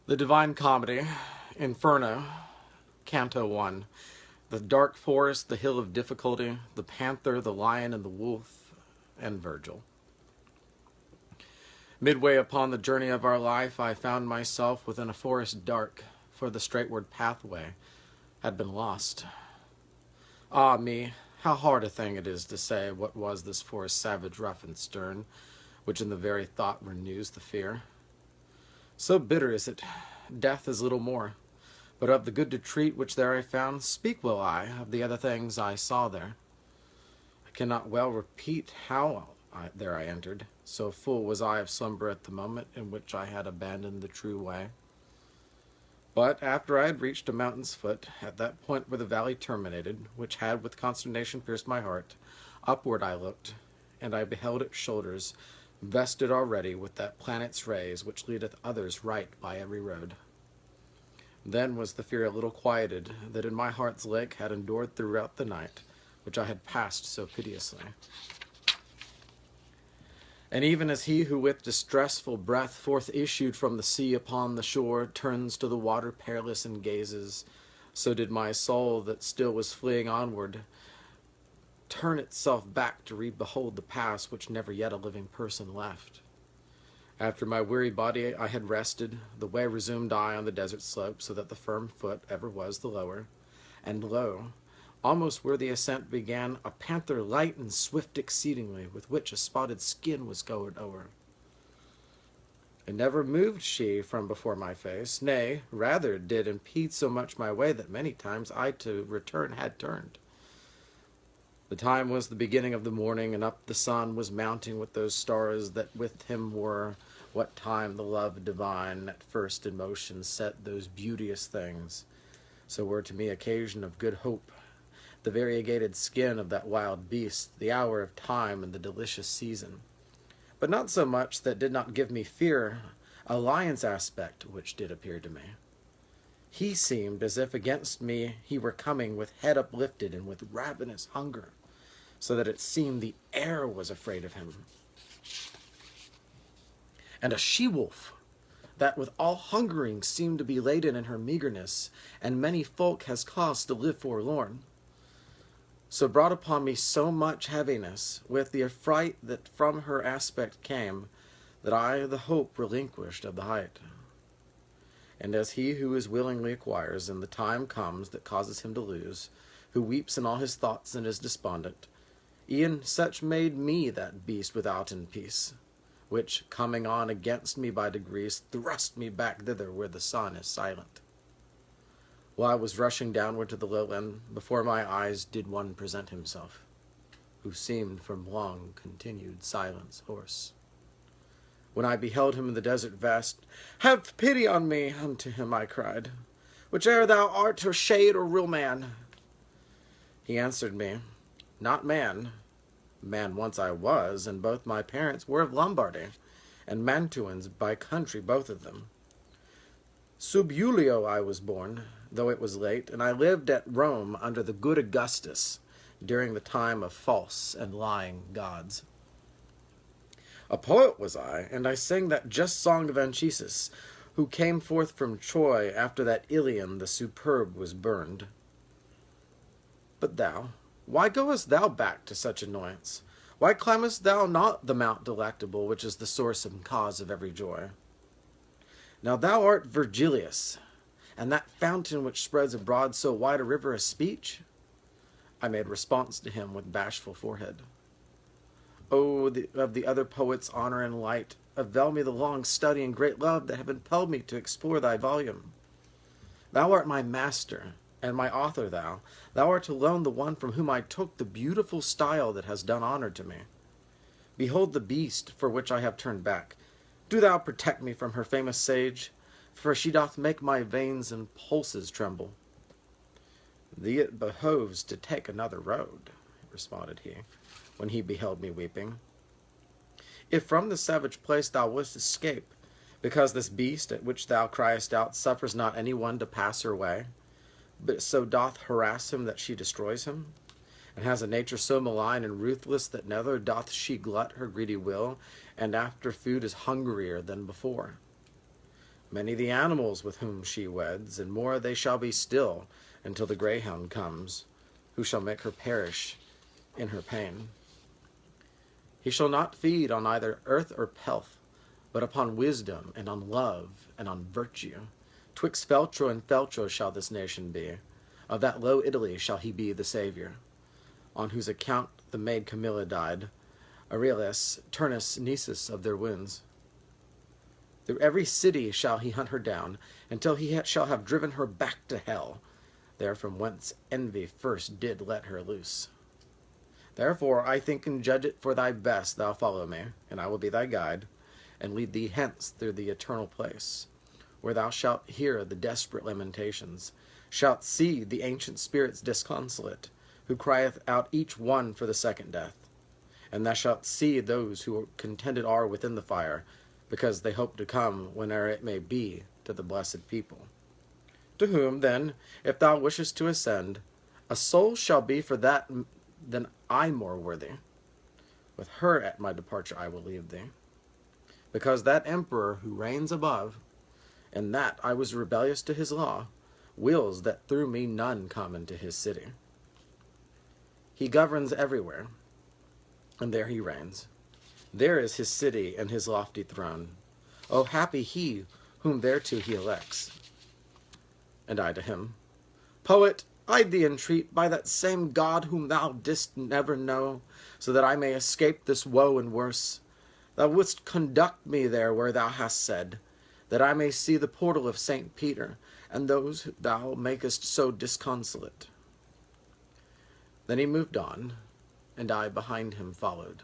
The Divine Comedy, Inferno, Canto 1. The dark forest, the hill of difficulty, the panther, the lion, and the wolf, and Virgil. Midway upon the journey of our life, I found myself within a forest dark, for the straightward pathway had been lost. Ah me, how hard a thing it is to say what was this forest savage, rough and stern, which in the very thought renews the fear. So bitter is it, death is little more. But of the good to treat which there I found, speak will I of the other things I saw there. I cannot well repeat how there I entered, so full was I of slumber at the moment in which I had abandoned the true way. But after I had reached a mountain's foot, at that point where the valley terminated, which had with consternation pierced my heart, upward I looked, and I beheld its shoulders, vested already with that planet's rays which leadeth others right by every road. Then was the fear a little quieted that in my heart's lake had endured throughout the night, which I had passed so piteously. And even as he who with distressful breath forth issued from the sea upon the shore turns to the water perilous and gazes, so did my soul that still was fleeing onward turn itself back to behold the past which never yet a living person left. After my weary body I had rested, the way resumed I on the desert slope, so that the firm foot ever was the lower. And lo, almost where the ascent began, a panther light and swift exceedingly, with which a spotted skin was covered o'er. And never moved she from before my face, nay, rather did impede so much my way that many times I to return had turned. The time was the beginning of the morning, and up the sun was mounting with those stars that with him were, what time the love divine at first in motion set those beauteous things, so were to me occasion of good hope, the variegated skin of that wild beast, the hour of time and the delicious season. But not so much that did not give me fear, a lion's aspect which did appear to me. He seemed as if against me he were coming with head uplifted and with ravenous hunger, so that it seemed the air was afraid of him. And a she-wolf, that with all hungering seemed to be laden in her meagerness, and many folk has cause to live forlorn, so brought upon me so much heaviness, with the affright that from her aspect came, that I the hope relinquished of the height. And as he who is willingly acquires, and the time comes that causes him to lose, who weeps in all his thoughts and is despondent, e'en such made me that beast without in peace, which, coming on against me by degrees, thrust me back thither where the sun is silent. While I was rushing downward to the lowland, before my eyes did one present himself, who seemed from long continued silence hoarse. When I beheld him in the desert vast, "Have pity on me!" unto him I cried, "whiche'er thou art, or shade, or real man." He answered me, "Not man. Man once I was, and both my parents were of Lombardy, and Mantuans by country both of them. Sub Julio I was born, though it was late, and I lived at Rome under the good Augustus, during the time of false and lying gods. A poet was I, and I sang that just song of Anchises, who came forth from Troy after that Ilion the superb was burned. But thou, why goest thou back to such annoyance? Why climbest thou not the mount delectable, which is the source and cause of every joy? Now thou art Virgilius, and that fountain which spreads abroad so wide a river a speech?" I made response to him with bashful forehead. "O, of the other poets' honor and light, avail me the long study and great love that have impelled me to explore thy volume. Thou art my master, and my author thou art alone the one from whom I took the beautiful style that has done honor to me. Behold the beast for which I have turned back. Do thou protect me from her famous sage, for she doth make my veins and pulses tremble." "Thee it behoves to take another road," responded he, when he beheld me weeping. "If from the savage place thou wouldst escape, because this beast at which thou criest out suffers not any one to pass her way, but so doth harass him that she destroys him, and has a nature so malign and ruthless that never doth she glut her greedy will, and after food is hungrier than before. Many the animals with whom she weds, and more they shall be still, until the greyhound comes, who shall make her perish in her pain. He shall not feed on either earth or pelf, but upon wisdom, and on love, and on virtue. Twixt Feltro and Feltro shall this nation be. Of that low Italy shall he be the saviour, on whose account the maid Camilla died, Aurelius, Turnus, Nisus of their wounds. Through every city shall he hunt her down, until he shall have driven her back to hell, there from whence envy first did let her loose. Therefore I think and judge it for thy best thou follow me, and I will be thy guide, and lead thee hence through the eternal place, where thou shalt hear the desperate lamentations, shalt see the ancient spirits disconsolate, who crieth out each one for the second death. And thou shalt see those who contented are within the fire, because they hope to come, whene'er it may be, to the blessed people. To whom, then, if thou wishest to ascend, a soul shall be for that than I more worthy. With her at my departure I will leave thee. Because that emperor who reigns above, and that I was rebellious to his law, wills that through me none come into his city. He governs everywhere, and there he reigns. There is his city and his lofty throne. O happy he whom thereto he elects. And I to him, Poet, I thee entreat by that same God whom thou didst never know, so that I may escape this woe and worse, thou wouldst conduct me there where thou hast said, that I may see the portal of St. Peter, and those thou makest so disconsolate. Then he moved on, and I behind him followed.